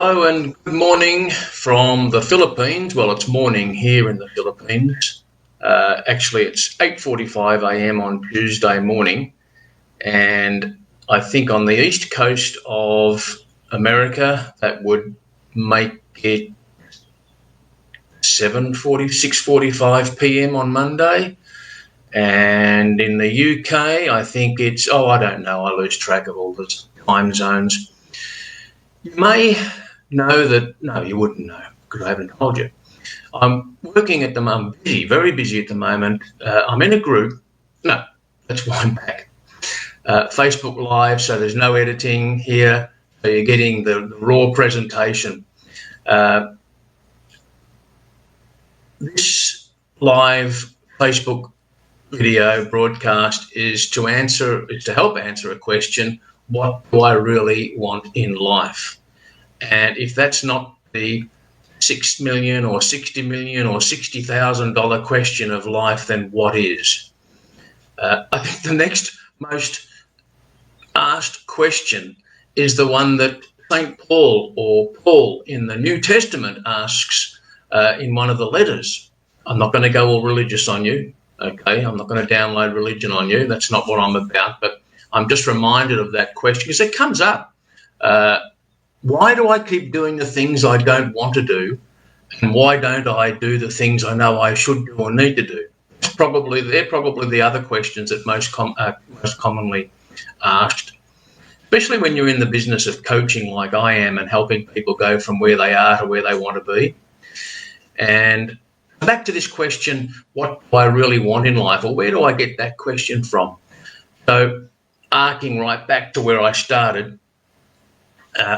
Hello and good morning from the Philippines. Well, it's morning here in the Philippines. Actually, it's 8:45 a.m. on Tuesday morning, and I think on the east coast of America that would make it 6:45 p.m. on Monday. And in the UK, I think it's, I don't know, I lose track of all the time zones. You may know that, no, you wouldn't know because I haven't told you. I'm working at the moment, very busy at the moment. I'm in a group. No, let's wind back. Facebook Live, so there's no editing here. So you're getting the raw presentation. This live Facebook video broadcast is to help answer a question: what do I really want in life? And if that's not the $6 million or $60 million or $60,000 question of life, then what is? I think the next most asked question is the one that St. Paul or Paul in the New Testament asks in one of the letters. I'm not going to go all religious on you, okay? I'm not going to download religion on you. That's not what I'm about, but I'm just reminded of that question because it comes up. Why do I keep doing the things I don't want to do, and why don't I do the things I know I should do or need to do? They're probably the other questions that most commonly asked, especially when you're in the business of coaching like I am and helping people go from where they are to where they want to be. And back to this question, what do I really want in life, or where do I get that question from? So arcing right back to where I started,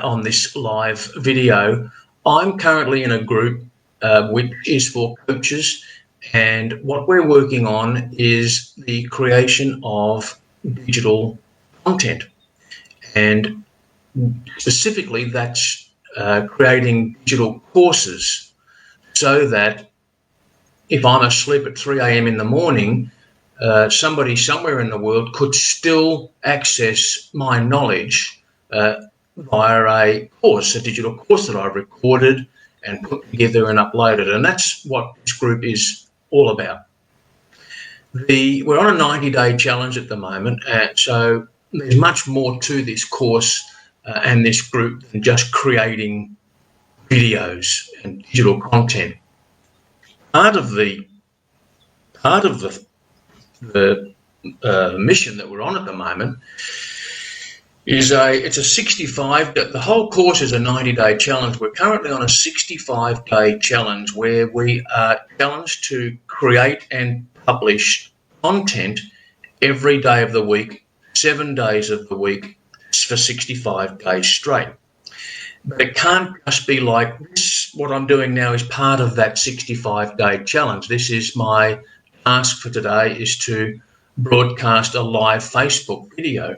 on this live video, I'm currently in a group which is for coaches, and what we're working on is the creation of digital content, and specifically that's creating digital courses so that if I'm asleep at 3 a.m. in the morning, somebody somewhere in the world could still access my knowledge via a digital course that I've recorded and put together and uploaded. And that's what this group is all about. We're on a 90-day challenge at the moment, so there's much more to this course and this group than just creating videos and digital content. Part of the mission that we're on at the moment is it's a 65. The whole course is a 90-day challenge. We're currently on a 65-day challenge where we are challenged to create and publish content every day of the week, 7 days of the week, for 65 days straight. But it can't just be like this. What I'm doing now is part of that 65-day challenge. This is my task for today, is to broadcast a live Facebook video.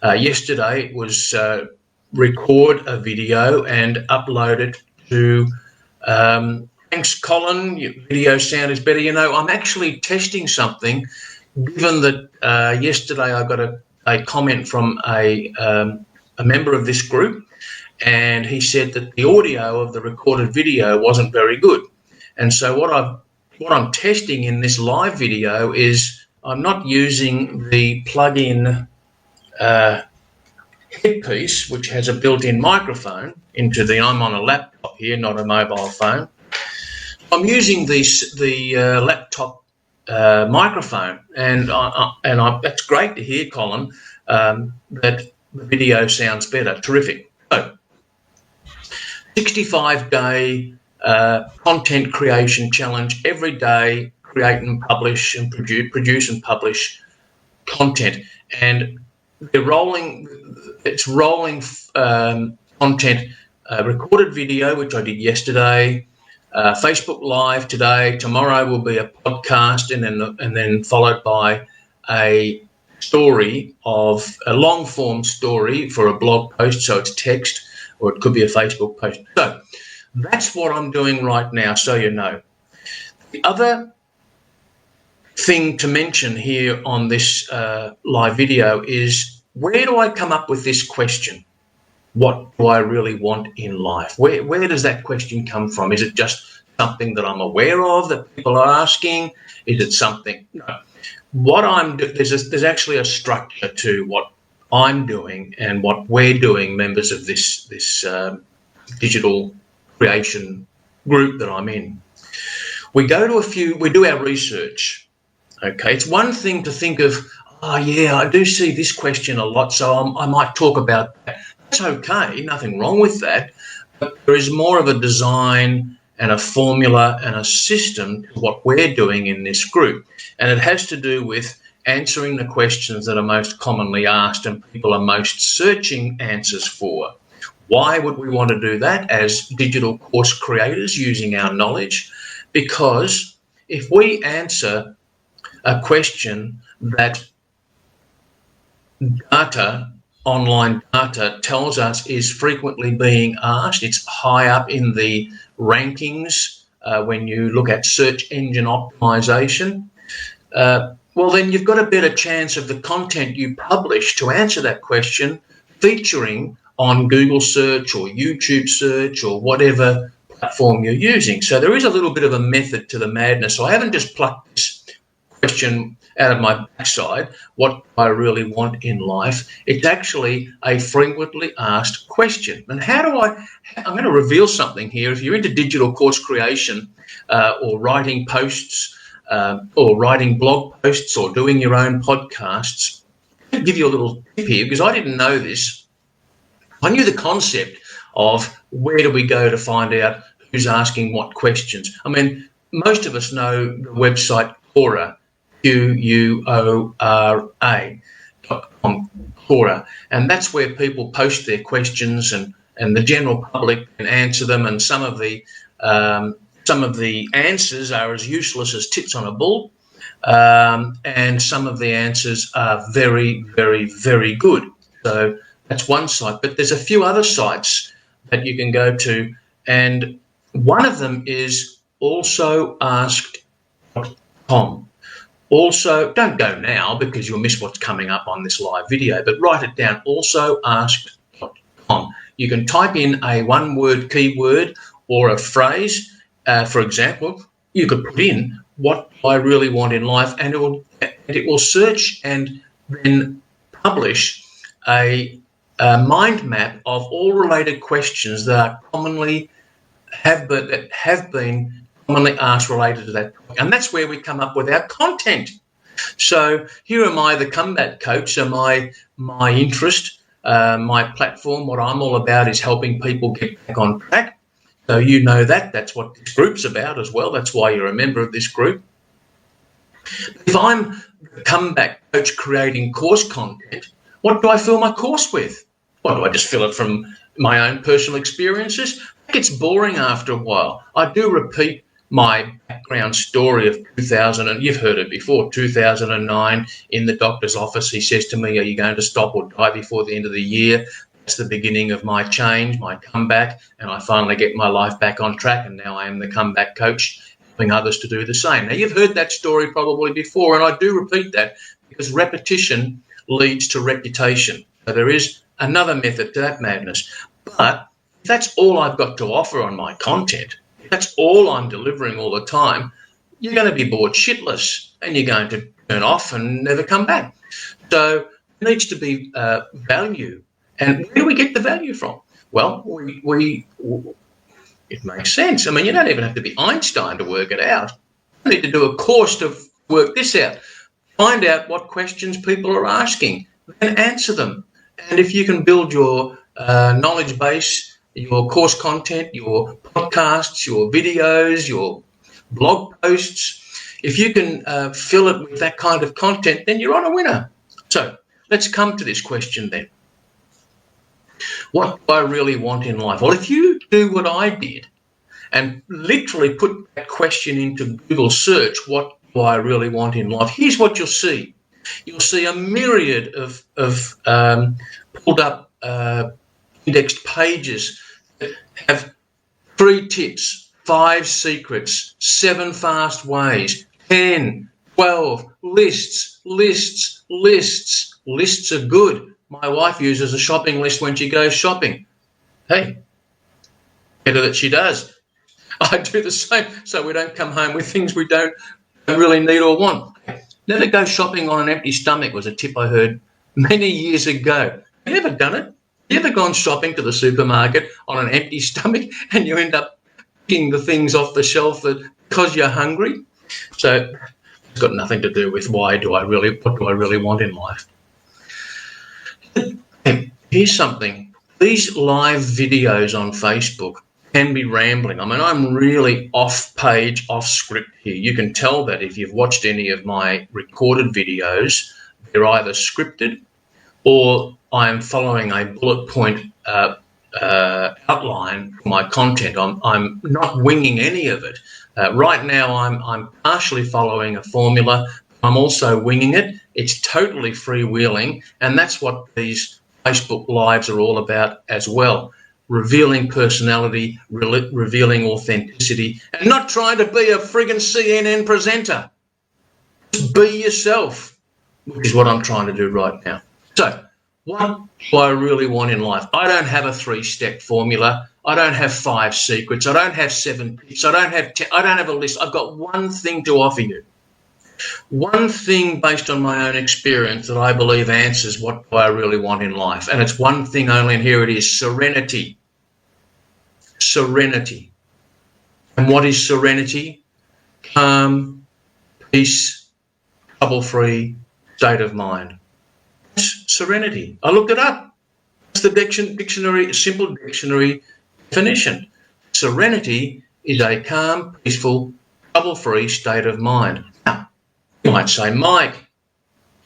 Yesterday it was record a video and upload it to, thanks Colin, your video sound is better. You know, I'm actually testing something, given that yesterday I got a comment from a member of this group, and he said that the audio of the recorded video wasn't very good. And so what I'm testing in this live video is I'm not using the plug-in headpiece, which has a built-in microphone I'm on a laptop here, not a mobile phone. I'm using the laptop microphone, and that's great to hear, Colin, that the video sounds better. Terrific. So 65-day content creation challenge. Every day create and publish and produce and publish content, and it's rolling content, recorded video, which I did yesterday, Facebook Live today. Tomorrow will be a podcast, and then followed by a long form story for a blog post, so it's text, or it could be a Facebook post. So that's what I'm doing right now, so you know. The other thing to mention here on this live video is, where do I come up with this question? what do I really want in life? Where does that question come from? Is it just something that I'm aware of that people are asking? Is it something? No. What I'm doing, there's actually a structure to what I'm doing and what we're doing, members of this digital creation group that I'm in. We do our research. Okay, it's one thing to think of, oh yeah, I do see this question a lot, so I might talk about that. That's okay, nothing wrong with that. But there is more of a design and a formula and a system to what we're doing in this group. And it has to do with answering the questions that are most commonly asked and people are most searching answers for. Why would we want to do that as digital course creators using our knowledge? Because if we answer a question that online data tells us is frequently being asked, it's high up in the rankings when you look at search engine optimization, well, then you've got a better chance of the content you publish to answer that question featuring on Google search or YouTube search or whatever platform you're using. So there is a little bit of a method to the madness. So I haven't just plucked this question out of my backside, what do I really want in life? It's actually a frequently asked question. And I'm going to reveal something here. If you're into digital course creation or writing posts or writing blog posts or doing your own podcasts, I'll give you a little tip here because I didn't know this. I knew the concept of where do we go to find out who's asking what questions. I mean, most of us know the website Quora, Quora.com, Quora, and that's where people post their questions and the general public can answer them. And some of the answers are as useless as tits on a bull, and some of the answers are very, very, very good. So that's one site, but there's a few other sites that you can go to, and one of them is alsoasked.com. Also, don't go now because you'll miss what's coming up on this live video, but write it down, alsoasked.com. You can type in a one-word keyword or a phrase. For example, you could put in what I really want in life, and it will search and then publish a mind map of all related questions that have been commonly asked related to that. And that's where we come up with our content. So here am I, the comeback coach. So my interest, my platform, what I'm all about is helping people get back on track. So you know that's what this group's about as well. That's why you're a member of this group. If I'm the comeback coach creating course content, what do I fill my course with? What, do I just fill it from my own personal experiences? It gets boring after a while. I do repeat my background story of 2000, and you've heard it before, 2009, in the doctor's office. He says to me, are you going to stop or die before the end of the year? That's the beginning of my change, my comeback, and I finally get my life back on track, and now I am the comeback coach, helping others to do the same. Now, you've heard that story probably before, and I do repeat that because repetition leads to reputation. So there is another method to that madness. But if that's all I've got to offer on my content, if that's all I'm delivering all the time, you're going to be bored shitless and you're going to turn off and never come back. So there needs to be value. And where do we get the value from? Well, it makes sense. I mean, you don't even have to be Einstein to work it out. You need to do a course to work this out. Find out what questions people are asking and answer them. And if you can build your knowledge base, your course content, your podcasts, your videos, your blog posts, if you can fill it with that kind of content, then you're on a winner. So let's come to this question then. What do I really want in life? Well, if you do what I did and literally put that question into Google search, what do I really want in life? Here's what you'll see. You'll see a myriad of pulled up indexed pages that have 3 tips, 5 secrets, 7 fast ways, 10, 12, lists. Lists are good. my wife uses a shopping list when she goes shopping. Hey, better that she does. I do the same so we don't come home with things we don't really need or want. Never go shopping on an empty stomach was a tip I heard many years ago. Have you ever done it? Have you ever gone shopping to the supermarket on an empty stomach and you end up picking the things off the shelf because you're hungry? So it's got nothing to do with what do I really want in life. Here's something. These live videos on Facebook can be rambling. I mean, I'm really off page, off script here. You can tell that if you've watched any of my recorded videos, they're either scripted or I'm following a bullet point outline for my content. I'm not winging any of it. Right now, I'm partially following a formula. I'm also winging it. It's totally freewheeling, and that's what these Facebook Lives are all about as well. Revealing personality, revealing authenticity, and not trying to be a friggin' CNN presenter. Just be yourself, which is what I'm trying to do right now. So, what do I really want in life? I don't have a 3-step formula. I don't have 5 secrets. I don't have 7 tips. I don't have a list. I've got one thing to offer you. One thing based on my own experience that I believe answers what I really want in life. And it's one thing only, and here it is: serenity. Serenity. And what is serenity? Calm, peace, trouble-free state of mind. That's serenity. I looked it up. It's the dictionary, simple dictionary definition. Serenity is a calm, peaceful, trouble-free state of mind. Now, you might say, Mike,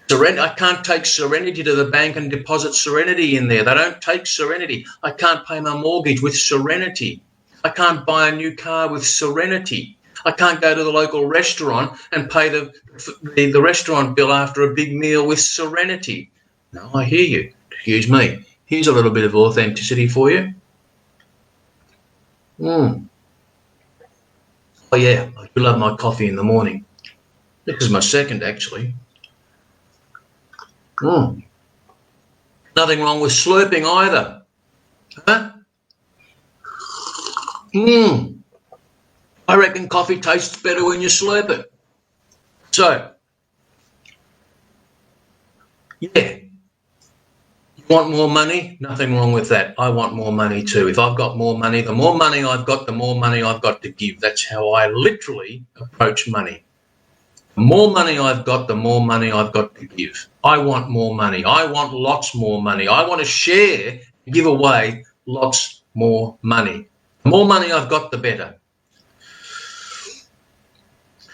I can't take serenity to the bank and deposit serenity in there. They don't take serenity. I can't pay my mortgage with serenity. I can't buy a new car with serenity. I can't go to the local restaurant and pay the restaurant bill after a big meal with serenity. No, I hear you. Excuse me. Here's a little bit of authenticity for you. Oh, yeah, I do love my coffee in the morning. This is my second, actually. Nothing wrong with slurping either. Huh? I reckon coffee tastes better when you slurp it. So, yeah. You want more money? Nothing wrong with that. I want more money too. If I've got more money, the more money I've got, the more money I've got to give. That's how I literally approach money. The more money I've got, the more money I've got to give. I want more money. I want lots more money. I want to share, give away lots more money. The more money I've got, the better.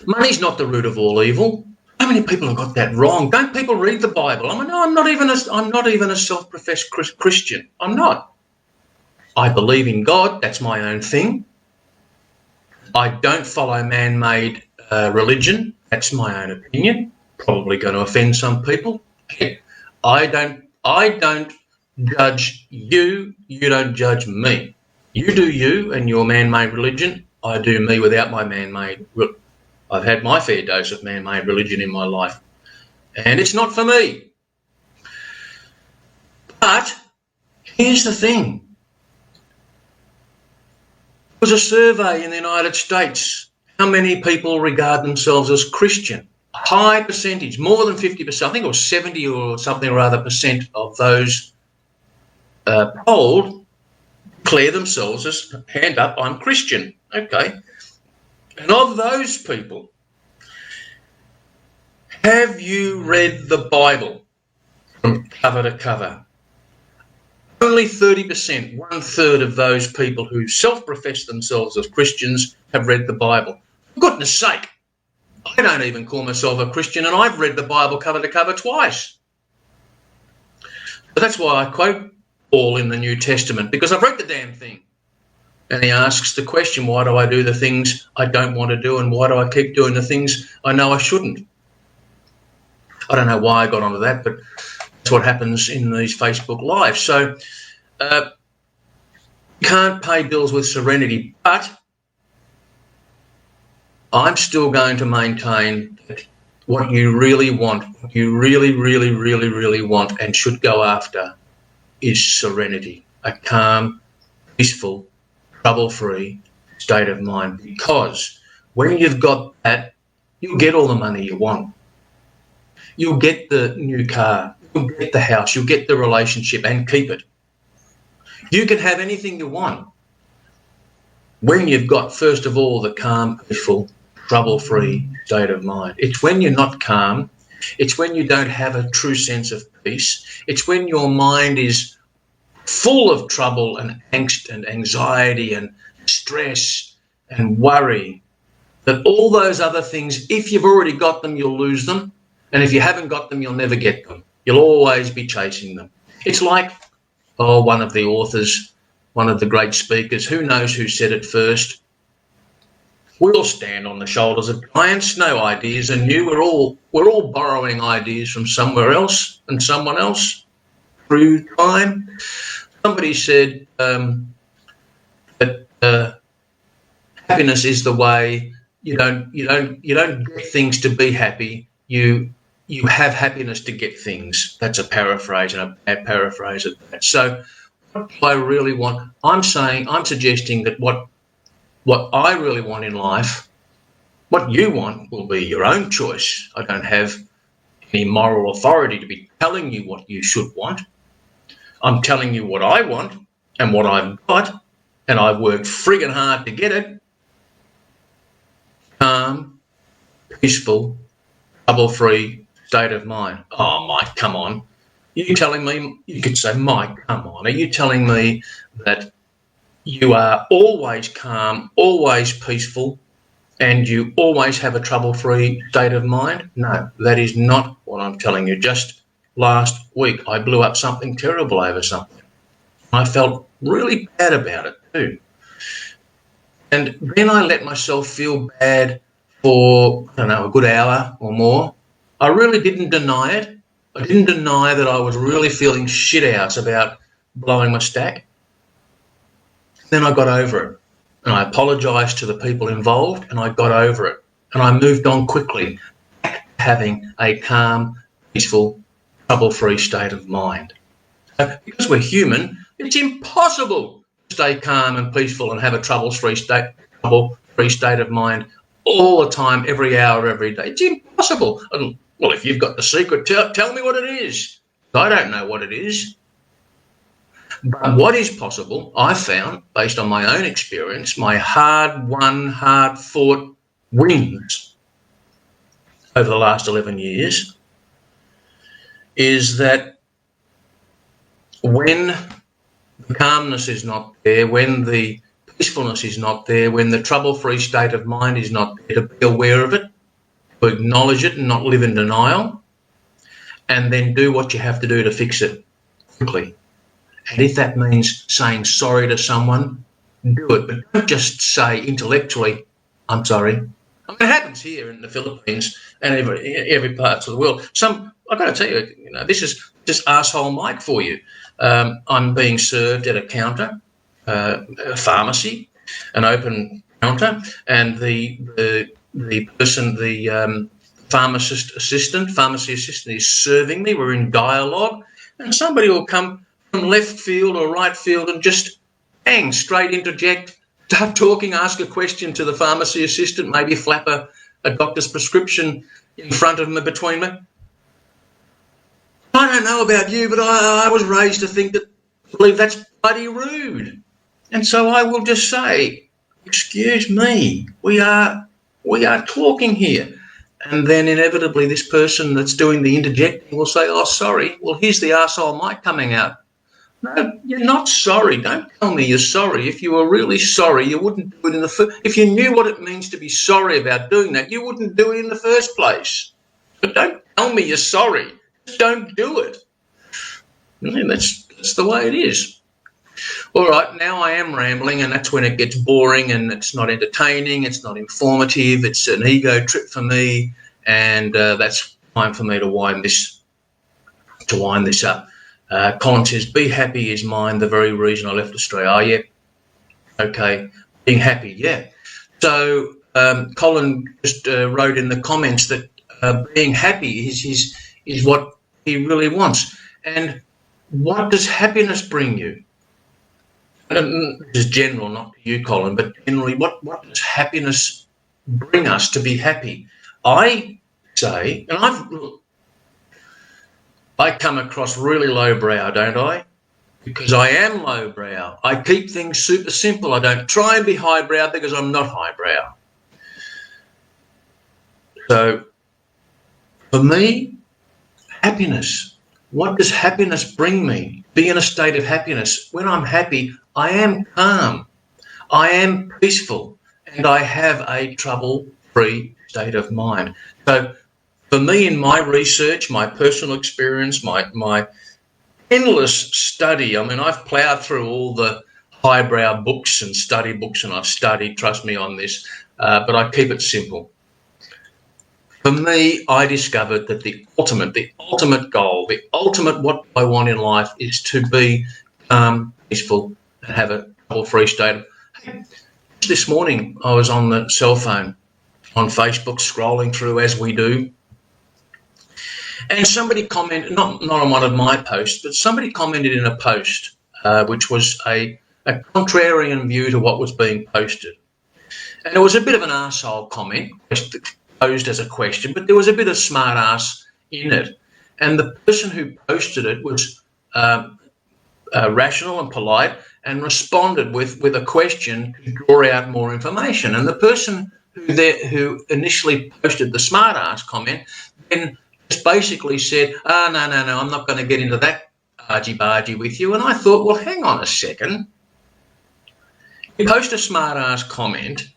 Money's not the root of all evil. How many people have got that wrong? Don't people read the Bible? I mean, no, I'm not even a self-professed Christian. I'm not. I believe in God. That's my own thing. I don't follow man-made religion. That's my own opinion. Probably going to offend some people. I don't judge you. You don't judge me. You do you and your man-made religion. I do me without my man-made. I've had my fair dose of man-made religion in my life, and it's not for me. But here's the thing. There was a survey in the United States. How many people regard themselves as Christian? A high percentage, more than 50%. I think it was 70 or something or other percent of those polled declare themselves as, hand up, I'm Christian. Okay. And of those people, have you read the Bible from cover to cover? Only 30%, 1/3 of those people who self-profess themselves as Christians have read the Bible. For goodness sake, I don't even call myself a Christian, and I've read the Bible cover to cover twice. But that's why I quote Paul in the New Testament, because I've read the damn thing. And he asks the question, why do I do the things I don't want to do, and why do I keep doing the things I know I shouldn't? I don't know why I got onto that, but that's what happens in these Facebook Lives. So you can't pay bills with serenity, but I'm still going to maintain that what you really want, what you really, really, really, really want and should go after is serenity, a calm, peaceful, trouble-free state of mind. Because when you've got that, you'll get all the money you want. You'll get the new car, you'll get the house, you'll get the relationship and keep it. You can have anything you want when you've got, first of all, the calm, peaceful, trouble-free state of mind. It's when you're not calm. It's when you don't have a true sense of peace. It's when your mind is full of trouble and angst and anxiety and stress and worry, that all those other things, if you've already got them, you'll lose them. And if you haven't got them, you'll never get them. You'll always be chasing them. It's like, one of the authors, one of the great speakers, who knows who said it first? We'll stand on the shoulders of giants. No ideas are new. We're all borrowing ideas from somewhere else and someone else through time. Somebody said that happiness is the way you don't get things to be happy. You have happiness to get things. That's a paraphrase, and a bad paraphrase of that. So what do I really want? I'm suggesting that what I really want in life, what you want will be your own choice. I don't have any moral authority to be telling you what you should want. I'm telling you what I want and what I've got, and I've worked friggin' hard to get it. Calm, peaceful, trouble-free state of mind. Oh, Mike, come on. You telling me, you could say, Mike, come on. Are you telling me that you are always calm, always peaceful, and you always have a trouble-free state of mind? No, that is not what I'm telling you. Just last week, I blew up something terrible over something. I felt really bad about it too. And then I let myself feel bad for, a good hour or more. I really didn't deny it. I didn't deny that I was really feeling shit house about blowing my stack. Then I got over it, and I apologised to the people involved, and I got over it, and I moved on quickly, having a calm, peaceful, trouble-free state of mind. So because we're human, it's impossible to stay calm and peaceful and have a trouble-free state of mind all the time, every hour, every day. It's impossible. And, well, if you've got the secret, tell me what it is. I don't know what it is. But what is possible, I found, based on my own experience, my hard-won, hard-fought wins over the last 11 years, is that when the calmness is not there, when the peacefulness is not there, when the trouble-free state of mind is not there, to be aware of it, to acknowledge it and not live in denial, and then do what you have to do to fix it quickly. And if that means saying sorry to someone, do it. But don't just say intellectually, I'm sorry. I mean, it happens here in the Philippines and every part of the world. I've got to tell you, this is just arsehole Mike for you. I'm being served at a counter, a pharmacy, an open counter, and the person, the pharmacy assistant is serving me. We're in dialogue, and somebody will come from left field or right field and just bang, straight interject, start talking, ask a question to the pharmacy assistant, maybe flap a doctor's prescription in front of me, between me. I don't know about you, but I was raised to believe that's bloody rude. And so I will just say, excuse me, we are talking here. And then inevitably this person that's doing the interjecting will say, oh, sorry, well, here's the arsehole Mike coming out. No, you're not sorry. Don't tell me you're sorry. If you were really sorry, you wouldn't do it in the first. If you knew what it means to be sorry about doing that, you wouldn't do it in the first place. But don't tell me you're sorry. Just don't do it. And that's the way it is. All right, now I am rambling, and that's when it gets boring and it's not entertaining, it's not informative, it's an ego trip for me, and that's time for me to wind this up. Colin says, be happy is mine, the very reason I left Australia. Oh, yeah. Okay. Being happy, yeah. So Colin just wrote in the comments that being happy is what he really wants. And what does happiness bring you? And this is general, not to you, Colin, but generally, what does happiness bring us to be happy? I say, and I come across really lowbrow, don't I? Because I am lowbrow. I keep things super simple. I don't try and be highbrow because I'm not highbrow. So, for me, happiness. What does happiness bring me? Be in a state of happiness. When I'm happy, I am calm. I am peaceful. And I have a trouble-free state of mind. So, for me, in my research, my personal experience, my endless study, I mean, I've ploughed through all the highbrow books and study books, and I've studied, trust me on this, but I keep it simple. For me, I discovered that the ultimate goal, the ultimate what I want in life is to be peaceful and have a trouble-free state. This morning, I was on the cell phone on Facebook, scrolling through as we do, and somebody commented, not on one of my posts, but somebody commented in a post which was a contrarian view to what was being posted. And it was a bit of an arsehole comment, posed as a question, but there was a bit of smart ass in it. And the person who posted it was rational and polite and responded with a question to draw out more information. And the person who initially posted the smart ass comment then just basically said, no, I'm not going to get into that argy-bargy with you. And I thought, well, hang on a second. You post a smart ass comment,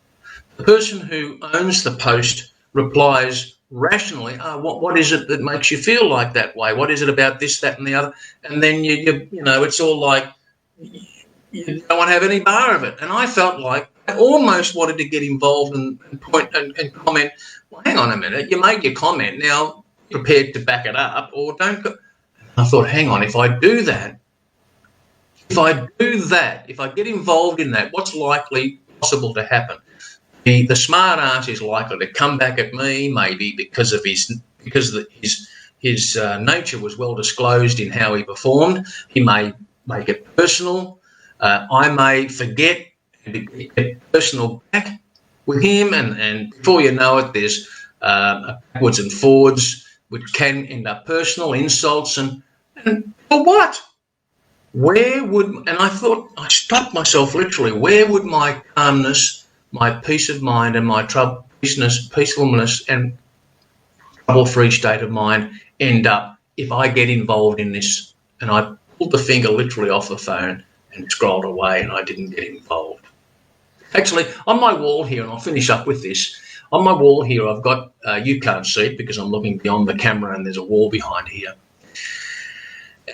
the person who owns the post replies rationally, what is it that makes you feel like that way? What is it about this, that, and the other? And then you know, it's all like you don't want to have any bar of it. And I felt like I almost wanted to get involved and point and comment. Well, hang on a minute, you made your comment. Now, prepared to back it up, or don't go. I thought, hang on, if I do that, if I get involved in that, what's likely possible to happen? The smart ass is likely to come back at me, maybe because his nature was well disclosed in how he performed. He may make it personal. I may forget and get personal back with him, and before you know it, there's backwards and forwards, which can end up personal insults, and for what? And I thought, I stopped myself literally, where would my calmness, my peace of mind, and my peacefulness and trouble-free state of mind end up if I get involved in this? And I pulled the finger literally off the phone and scrolled away, and I didn't get involved. Actually, on my wall here, and I'll finish up with this, on my wall here, I've got, you can't see it because I'm looking beyond the camera and there's a wall behind here.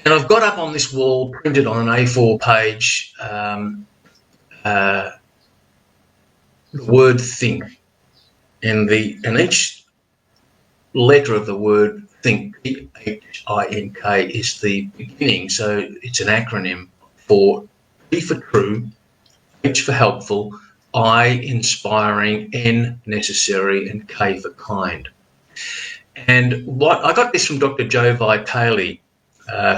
And I've got up on this wall, printed on an A4 page, the word think. And each letter of the word think, T-H-I-N-K, is the beginning. So it's an acronym for T for true, H for helpful, I inspiring, N necessary, and K for kind. And I got this from Dr. Joe Vitale,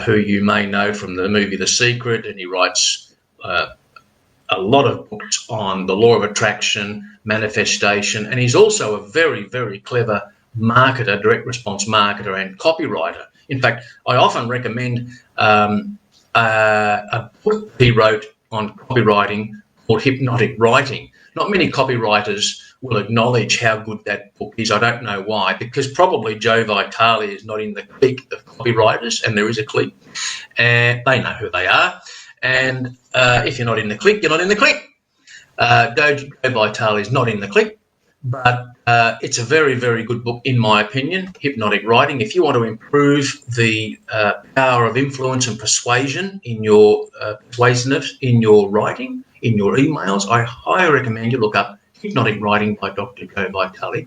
who you may know from the movie The Secret, and he writes a lot of books on the law of attraction, manifestation, and he's also a very, very clever marketer, direct response marketer and copywriter. In fact, I often recommend a book he wrote on copywriting called Hypnotic Writing. Not many copywriters will acknowledge how good that book is. I don't know why, because probably Joe Vitale is not in the clique of copywriters, and there is a clique, and they know who they are. And if you're not in the clique, you're not in the clique. Joe Vitale is not in the clique, but it's a very, very good book, in my opinion, Hypnotic Writing. If you want to improve the power of influence and persuasion in your persuasiveness in your writing, in your emails, I highly recommend you look up Hypnotic Writing by Dr. Joe Vitale.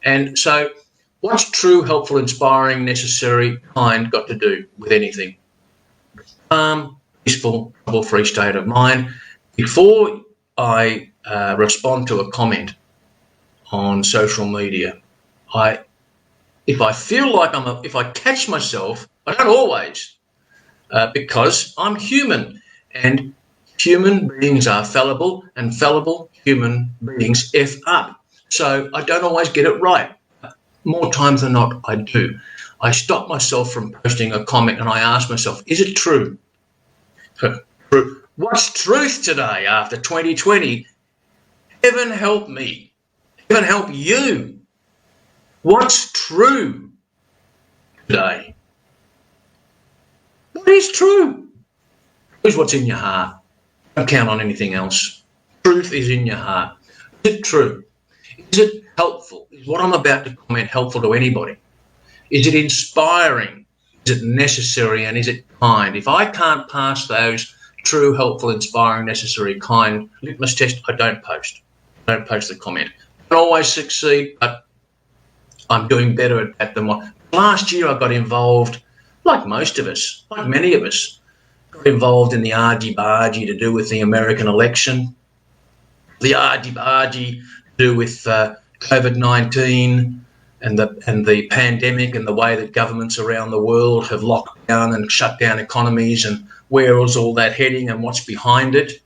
And so what's true, helpful, inspiring, necessary, kind got to do with anything? Peaceful, trouble-free state of mind. Before I respond to a comment on social media, I if I feel like if I catch myself, I don't always, because I'm human, and human beings are fallible, and fallible human beings F up. So I don't always get it right. More times than not, I do. I stop myself from posting a comment and I ask myself, is it true? What's truth today after 2020? Heaven help me. Heaven help you. What's true today? What is true? Is what's in your heart. Don't count on anything else. Truth is in your heart. Is it true? Is it helpful? Is what I'm about to comment helpful to anybody? Is it inspiring? Is it necessary? And is it kind? If I can't pass those true, helpful, inspiring, necessary, kind litmus test, I don't post. I don't post the comment. I don't always succeed, but I'm doing better at that than what. Last year I got involved, like most of us, like many of us, got involved in the argy-bargy to do with the American election, the argy-bargy to do with COVID-19 and the pandemic and the way that governments around the world have locked down and shut down economies, and where is all that heading and what's behind it.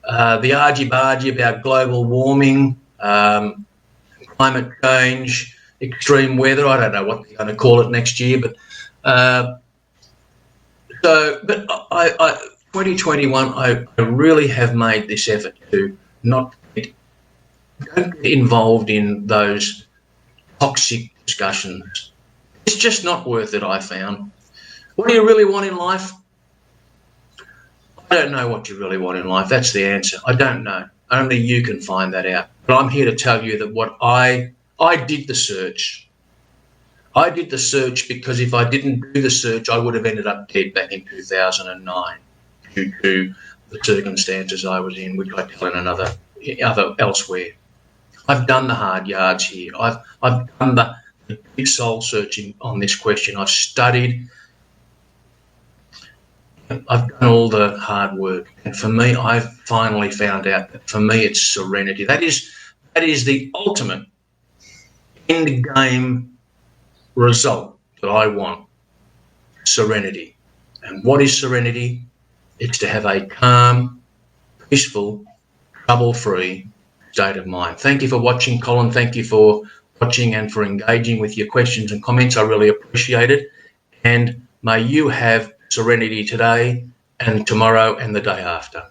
The argy-bargy about global warming, climate change, extreme weather. I don't know what they're going to call it next year, but 2021, I really have made this effort to don't get involved in those toxic discussions. It's just not worth it, I found. What do you really want in life? I don't know what you really want in life. That's the answer. I don't know. Only you can find that out. But I'm here to tell you that what I did the search. I did the search because if I didn't do the search, I would have ended up dead back in 2009 due to the circumstances I was in, which I tell in elsewhere. I've done the hard yards here. I've done the big soul searching on this question. I've studied. I've done all the hard work. And for me, I've finally found out that for me it's serenity. That is the ultimate end game result that I want. Serenity. And what is serenity? It's to have a calm, peaceful, trouble-free state of mind. Thank you for watching, Colin. Thank you for watching and for engaging with your questions and comments. I really appreciate it. And may you have serenity today and tomorrow and the day after.